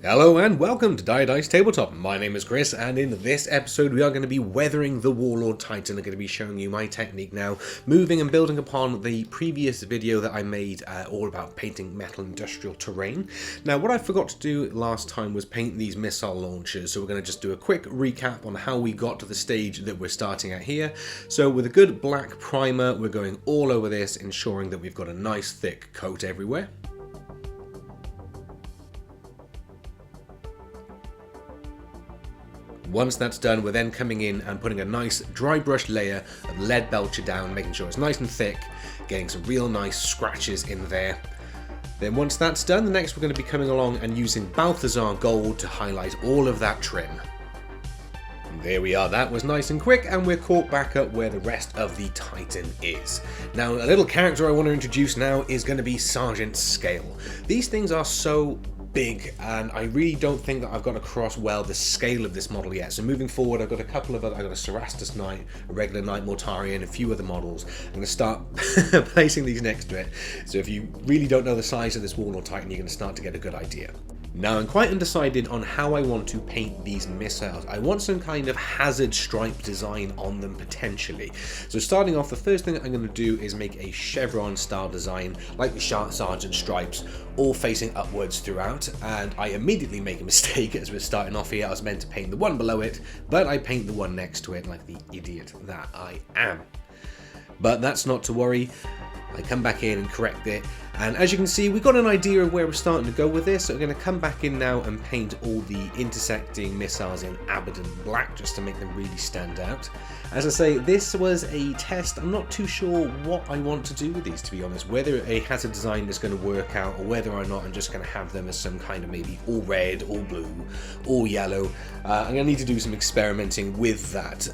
Hello and welcome to Dice Tabletop. My name is Chris, and in this episode we are going to be weathering the Warlord Titan. I'm going to be showing you my technique now, moving and building upon the previous video that I made all about painting metal industrial terrain. Now what I forgot to do last time was paint these missile launchers, so we're going to just do a quick recap on how we got to the stage that we're starting at here. So with a good black primer, we're going all over this, ensuring that we've got a nice thick coat everywhere. Once that's done, we're then coming in and putting a nice dry brush layer of lead belcher down, making sure it's nice and thick, getting some real nice scratches in there. Then once that's done, the next we're going to be coming along and using Balthazar Gold to highlight all of that trim. And there we are, that was nice and quick, and we're caught back up where the rest of the Titan is. Now a little character I want to introduce now is going to be Sergeant Scale. These things are so big, and I really don't think that I've got across well the scale of this model yet. So moving forward, I've got a couple of other, I've got a Cerastus Knight, a regular Knight Mortarion, a few other models. I'm going to start placing these next to it. So if you really don't know the size of this Warlord Titan, you're going to start to get a good idea. Now I'm quite undecided on how I want to paint these missiles. I want some kind of hazard stripe design on them potentially. So starting off, the first thing I'm going to do is make a chevron style design like the Sergeant stripes, all facing upwards throughout, and I immediately make a mistake as we're starting off here. I was meant to paint the one below it, but I paint the one next to it like the idiot that I am. But that's not to worry. I come back in and correct it, and as you can see, we've got an idea of where we're starting to go with this. So we're going to come back in now and paint all the intersecting missiles in Abaddon black just to make them really stand out. As I say, this was a test. I'm not too sure what I want to do with these, to be honest, whether a hazard design is going to work out or whether or not I'm just going to have them as some kind of maybe all red, all blue, all yellow. I'm going to need to do some experimenting with that.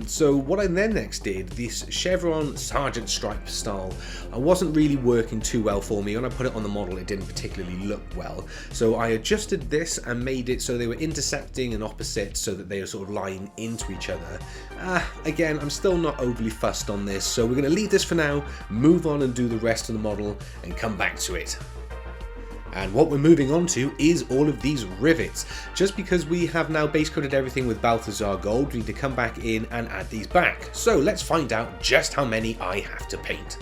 So what I then next did, this chevron sergeant stripe style, I wasn't really working too well for me. When I put it on the model, it didn't particularly look well. So I adjusted this and made it so they were intersecting and opposite, so that they were sort of lying into each other. Again, I'm still not overly fussed on this, so we're going to leave this for now, move on and do the rest of the model and come back to it. And what we're moving on to is all of these rivets. Just because we have now base coated everything with Balthazar Gold, we need to come back in and add these back. So let's find out just how many I have to paint.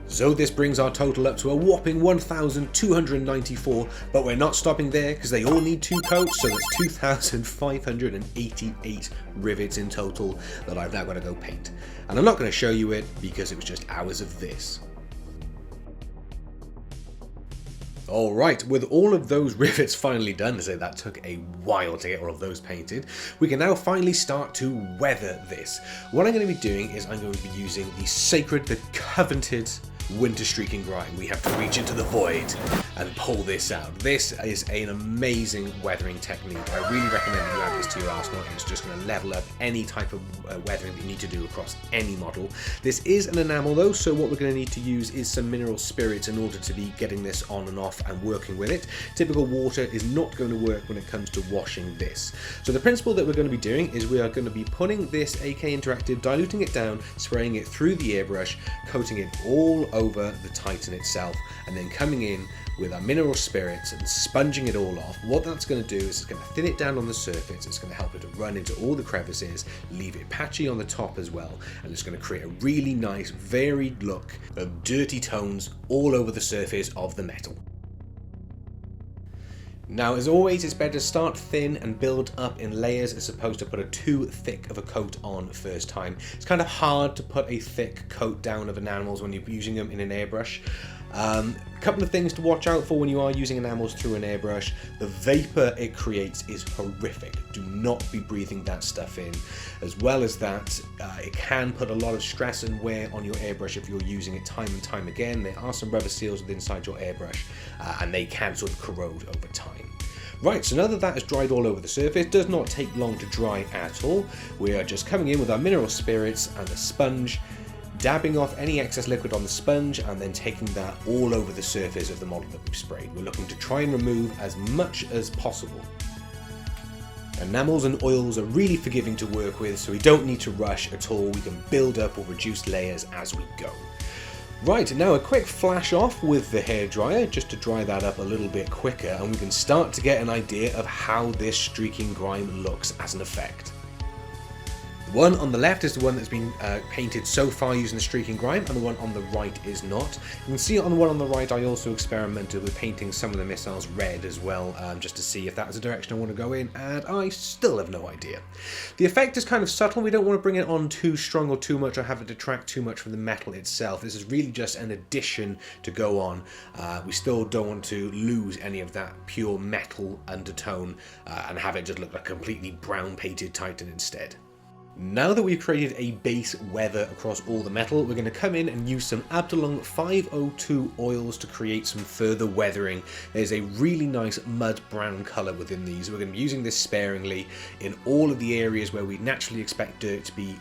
So this brings our total up to a whopping 1,294, but we're not stopping there because they all need 2 coats, so that's 2,588 rivets in total that I've now got to go paint. And I'm not going to show you it because it was just hours of this. Alright, with all of those rivets finally done, so that took a while to get all of those painted, we can now finally start to weather this. What I'm going to be doing is I'm going to be using the sacred, the coveted winter streaking grind. We have to reach into the void and pull this out. This is an amazing weathering technique. I really recommend that you add this to your arsenal. It's just going to level up any type of weathering that you need to do across any model. This is an enamel though, so what we're going to need to use is some mineral spirits in order to be getting this on and off and working with it. Typical water is not going to work when it comes to washing this. So the principle that we're going to be doing is we are going to be putting this AK Interactive, diluting it down, spraying it through the airbrush, coating it all over the Titan itself, and then coming in with our mineral spirits and sponging it all off. What that's going to do is it's going to thin it down on the surface, it's going to help it to run into all the crevices, leave it patchy on the top as well, and it's going to create a really nice varied look of dirty tones all over the surface of the metal. Now, as always, it's better to start thin and build up in layers as opposed to put a too thick of a coat on first time. It's kind of hard to put a thick coat down of enamels when you're using them in an airbrush. A couple of things to watch out for when you are using enamels through an airbrush. The vapor it creates is horrific. Do not be breathing that stuff in. As well as that, it can put a lot of stress and wear on your airbrush if you're using it time and time again. There are some rubber seals inside your airbrush, and they can sort of corrode over time. Right, so now that that has dried all over the surface, does not take long to dry at all. We are just coming in with our mineral spirits and a sponge, dabbing off any excess liquid on the sponge and then taking that all over the surface of the model that we've sprayed. We're looking to try and remove as much as possible. Enamels and oils are really forgiving to work with, so we don't need to rush at all. We can build up or reduce layers as we go. Right, now a quick flash off with the hairdryer just to dry that up a little bit quicker, and we can start to get an idea of how this streaking grime looks as an effect. The one on the left is the one that's been painted so far using the streaking grime, and the one on the right is not. You can see on the one on the right I also experimented with painting some of the missiles red as well, just to see if that was a direction I want to go in, and I still have no idea. The effect is kind of subtle. We don't want to bring it on too strong or too much or have it detract too much from the metal itself. This is really just an addition to go on. We still don't want to lose any of that pure metal undertone and have it just look like a completely brown painted Titan instead. Now that we've created a base weather across all the metal, we're going to come in and use some Abdelong 502 oils to create some further weathering. There's a really nice mud brown colour within these. We're going to be using this sparingly in all of the areas where we naturally expect dirt to be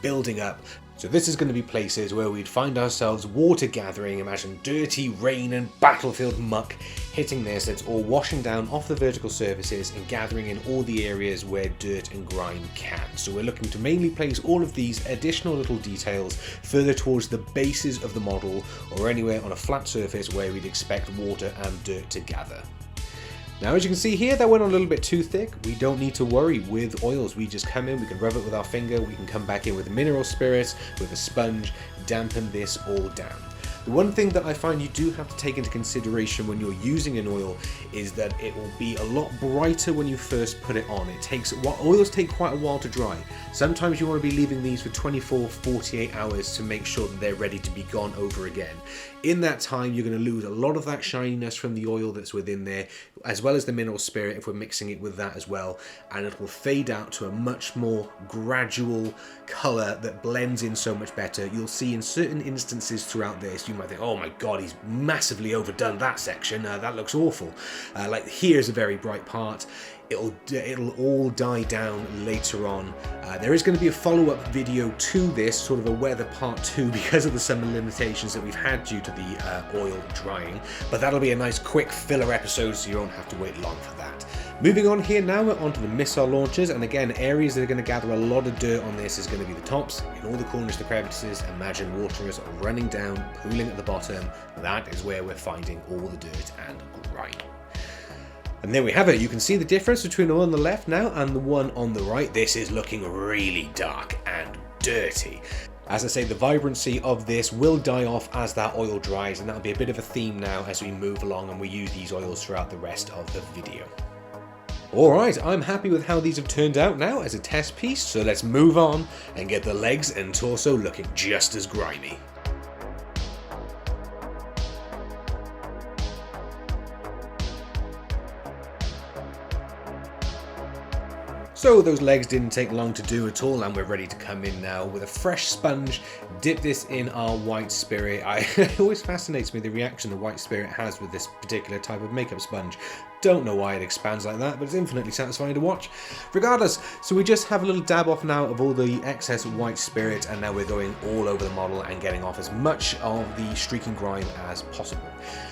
building up. So this is going to be places where we'd find ourselves water gathering. Imagine dirty rain and battlefield muck hitting this. It's all washing down off the vertical surfaces and gathering in all the areas where dirt and grime can. So we're looking to mainly place all of these additional little details further towards the bases of the model or anywhere on a flat surface where we'd expect water and dirt to gather. Now, as you can see here, that went on a little bit too thick. We don't need to worry with oils. We just come in, we can rub it with our finger, we can come back in with mineral spirits, with a sponge, dampen this all down. The one thing that I find you do have to take into consideration when you're using an oil is that it will be a lot brighter when you first put it on. Oils take quite a while to dry. Sometimes you want to be leaving these for 24, 48 hours to make sure that they're ready to be gone over again. In that time, you're going to lose a lot of that shininess from the oil that's within there, as well as the mineral spirit if we're mixing it with that as well, and it will fade out to a much more gradual colour that blends in so much better. You'll see in certain instances throughout this, you might think, oh my god, he's massively overdone that section, that looks awful. Like here's a very bright part. It'll all die down later on. There is going to be a follow-up video to this, sort of a weather part 2, because of the summer limitations that we've had due to the oil drying, but that'll be a nice quick filler episode so you don't have to wait long for that. Moving on here now, we're onto the missile launchers, and again, areas that are going to gather a lot of dirt on this is going to be the tops. In all the corners, the crevices, imagine water is running down, pooling at the bottom. That is where we're finding all the dirt and grime. And there we have it. You can see the difference between the one on the left now and the one on the right. This is looking really dark and dirty. As I say, the vibrancy of this will die off as that oil dries, and that'll be a bit of a theme now as we move along and we use these oils throughout the rest of the video. Alright, I'm happy with how these have turned out now as a test piece, so let's move on and get the legs and torso looking just as grimy. So those legs didn't take long to do at all, and we're ready to come in now with a fresh sponge, dip this in our white spirit. It always fascinates me the reaction the white spirit has with this particular type of makeup sponge. Don't know why it expands like that, but it's infinitely satisfying to watch. Regardless, so we just have a little dab off now of all the excess white spirit, and now we're going all over the model and getting off as much of the streaking grime as possible.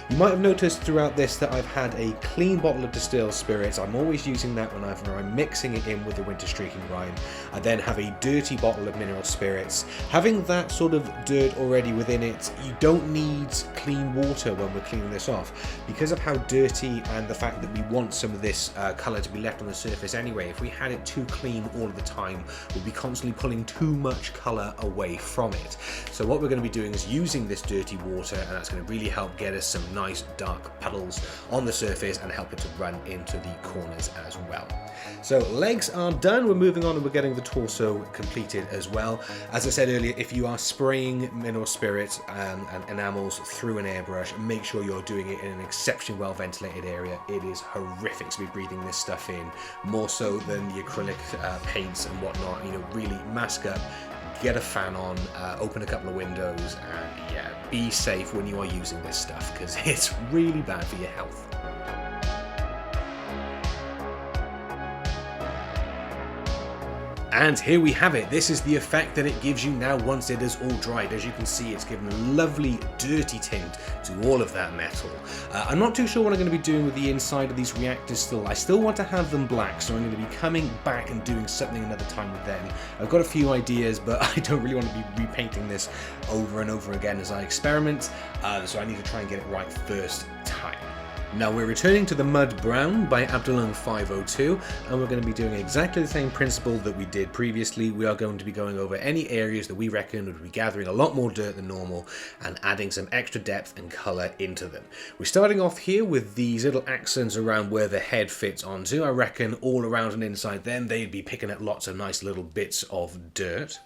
You might have noticed throughout this that I've had a clean bottle of distilled spirits. I'm always using that whenever I'm mixing it in with the winter streaking grime. I then have a dirty bottle of mineral spirits. Having that sort of dirt already within it, you don't need clean water when we're cleaning this off. Because of how dirty and the fact that we want some of this colour to be left on the surface anyway, if we had it too clean all of the time, we'll be constantly pulling too much colour away from it. So what we're going to be doing is using this dirty water, and that's going to really help get us some nice dark puddles on the surface and help it to run into the corners as well. So legs are done, we're moving on and we're getting the torso completed as well. As I said earlier, if you are spraying mineral spirits and enamels through an airbrush, make sure you're doing it in an exceptionally well ventilated area. It is horrific to be breathing this stuff in, more so than the acrylic paints and whatnot. You know, really mask up, get a fan on, open a couple of windows, and yeah, be safe when you are using this stuff because it's really bad for your health. And here we have it. This is the effect that it gives you now once it is all dried. As you can see, it's given a lovely dirty tint to all of that metal. I'm not too sure what I'm going to be doing with the inside of these reactors still. I still want to have them black, so I'm going to be coming back and doing something another time with them. I've got a few ideas, but I don't really want to be repainting this over and over again as I experiment, so I need to try and get it right first time. Now we're returning to the Mud Brown by Abdulung 502, and we're going to be doing exactly the same principle that we did previously. We are going to be going over any areas that we reckon would be gathering a lot more dirt than normal and adding some extra depth and colour into them. We're starting off here with these little accents around where the head fits onto. I reckon all around and inside them they'd be picking up lots of nice little bits of dirt.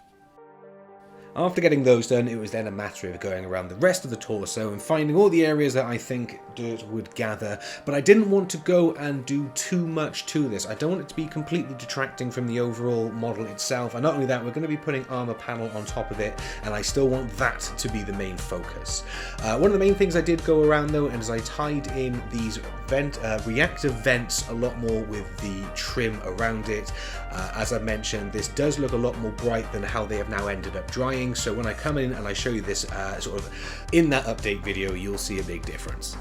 After getting those done, it was then a matter of going around the rest of the torso and finding all the areas that I think dirt would gather, but I didn't want to go and do too much to this. I don't want it to be completely detracting from the overall model itself, and not only that, we're going to be putting armor panel on top of it, and I still want that to be the main focus. One of the main things I did go around though is I tied in these reactive vents a lot more with the trim around it. As I mentioned, this does look a lot more bright than how they have now ended up drying. So when I come in and I show you this sort of in that update video, you'll see a big difference.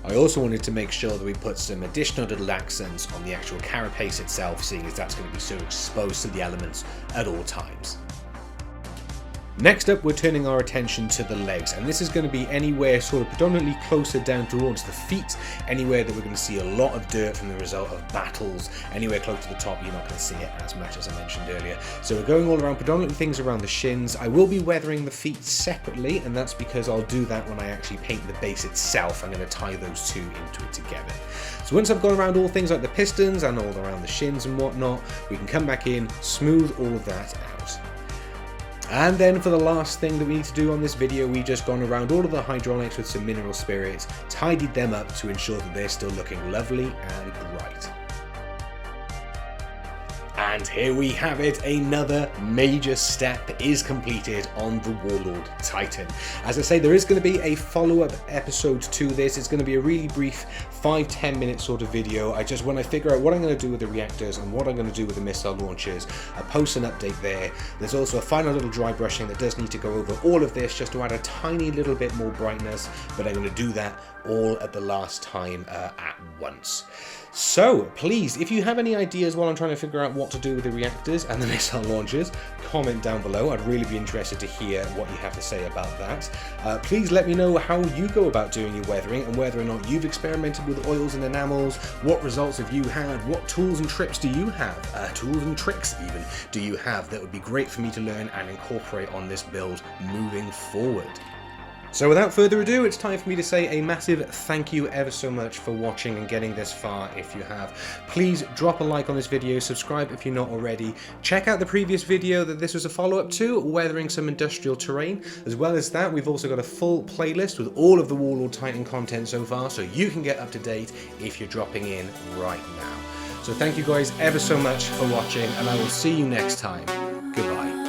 I also wanted to make sure that we put some additional little accents on the actual carapace itself, seeing as that's going to be so exposed to the elements at all times. Next up, we're turning our attention to the legs, and this is going to be anywhere sort of predominantly closer down towards the feet, anywhere that we're going to see a lot of dirt from the result of battles. Anywhere close to the top, you're not going to see it as much as I mentioned earlier. So we're going all around, predominantly things around the shins. I will be weathering the feet separately, and that's because I'll do that when I actually paint the base itself. I'm going to tie those two into it together. So once I've gone around all things like the pistons and all around the shins and whatnot, we can come back in, smooth all of that out. And then for the last thing that we need to do on this video, we've just gone around all of the hydraulics with some mineral spirits, tidied them up to ensure that they're still looking lovely and bright. And here we have it, another major step is completed on the Warlord Titan. As I say, there is going to be a follow-up episode to this. It's going to be a really brief 5-10 minute sort of video. When I figure out what I'm going to do with the reactors and what I'm going to do with the missile launchers, I'll post an update there. There's also a final little dry brushing that does need to go over all of this just to add a tiny little bit more brightness, but I'm going to do that all at the last time at once. So please, if you have any ideas while I'm trying to figure out what to do with the reactors and the missile launchers, comment down below. I'd really be interested to hear what you have to say about that. Please let me know how you go about doing your weathering and whether or not you've experimented with oils and enamels. What results have you had? What tools and tricks do you have? Tools and tricks even do you have that would be great for me to learn and incorporate on this build moving forward? So without further ado, it's time for me to say a massive thank you ever so much for watching and getting this far if you have. Please drop a like on this video, subscribe if you're not already. Check out the previous video that this was a follow-up to, weathering some industrial terrain. As well as that, we've also got a full playlist with all of the Warlord Titan content so far, so you can get up to date if you're dropping in right now. So thank you guys ever so much for watching, and I will see you next time. Goodbye.